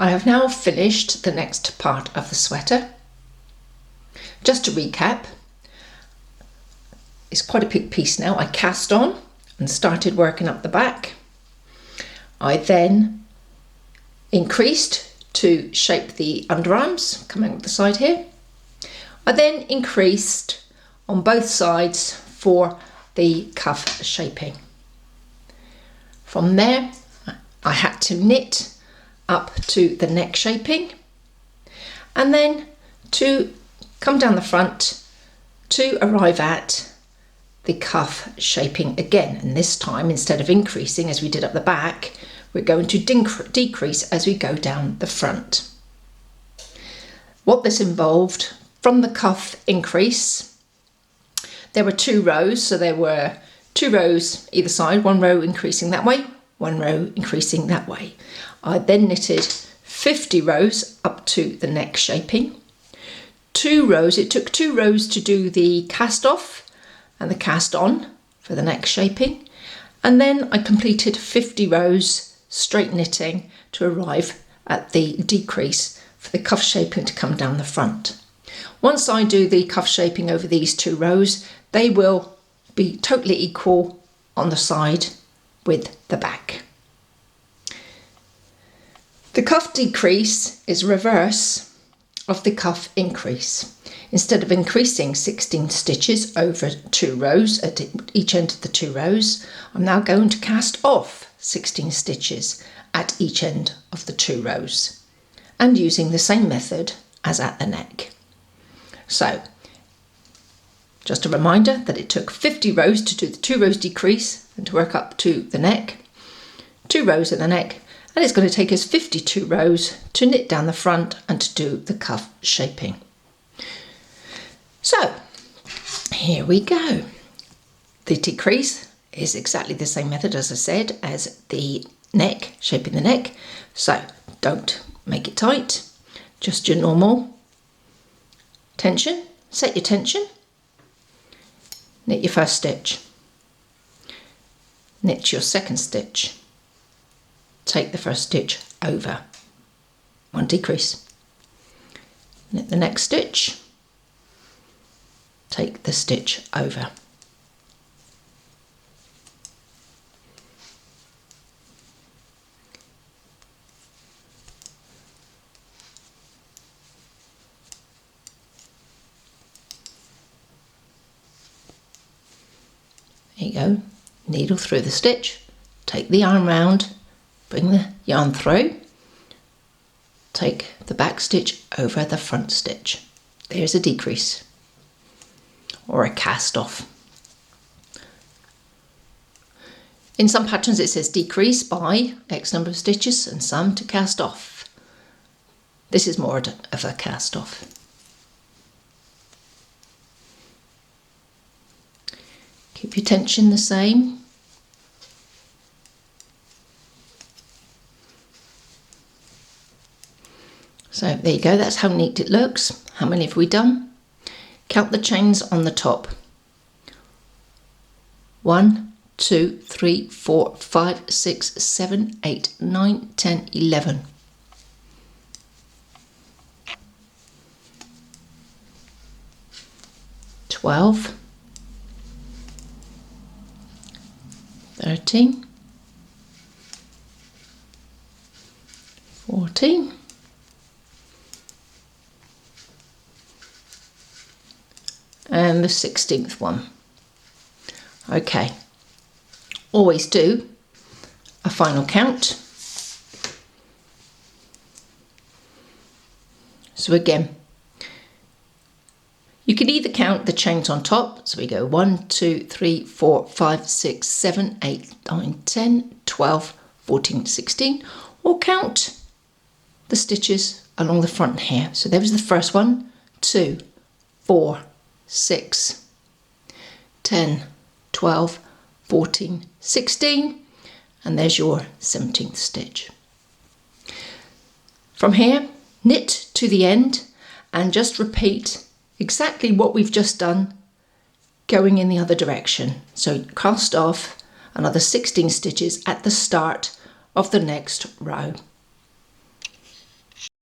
I have now finished the next part of the sweater. Just to recap, it's quite a big piece now. I cast on and started working up the back. I then increased to shape the underarms coming up the side here. I then increased on both sides for the cuff shaping. From there, I had to knit up to the neck shaping, and then to come down the front to arrive at the cuff shaping again. And this time, instead of increasing as we did up the back, we're going to decrease as we go down the front. What this involved, from the cuff increase, there were 2 rows, so there were 2 rows either side, 1 row increasing that way, 1 row increasing that way. I then knitted 50 rows up to the neck shaping. 2 rows, it took 2 rows to do the cast off and the cast on for the neck shaping, and then I completed 50 rows straight knitting to arrive at the decrease for the cuff shaping to come down the front. Once I do the cuff shaping over these 2 rows, they will be totally equal on the side with the back. The cuff decrease is reverse of the cuff increase. Instead of increasing 16 stitches over 2 rows at each end of the 2 rows, I'm now going to cast off 16 stitches at each end of the 2 rows, and using the same method as at the neck. So, just a reminder that it took 50 rows to do the 2 rows decrease and to work up to the neck, 2 rows in the neck, and it's going to take us 52 rows to knit down the front and to do the cuff shaping. So, here we go. The decrease is exactly the same method, as I said, as the neck, shaping the neck. So, don't make it tight, just your normal tension. Set your tension, knit your first stitch, knit your second stitch, take the first stitch over, 1 decrease, knit the next stitch, take the stitch over. There you go, needle through the stitch, take the yarn round, bring the yarn through, take the back stitch over the front stitch. There's a decrease or a cast off. In some patterns it says decrease by X number of stitches and some to cast off. This is more of a cast off. Keep your tension the same. So there you go, that's how neat it looks. How many have we done? Count the chains on the top. 1, 2, 3, 4, 5, 6, 7, 8, 9, 10, 11. $12, 13, 14, and the 16th one. Okay, always do a final count. So again, you can either count the chains on top, so we go 1, 2, 3, 4, 5, 6, 7, 8, 9, 10, 12, 14, 16, or count the stitches along the front here. So there was the first one, 2, 4, 6, 10, 12, 14, 16, and there's your 17th stitch. From here, knit to the end and just repeat exactly what we've just done going in the other direction. So cast off another 16 stitches at the start of the next row.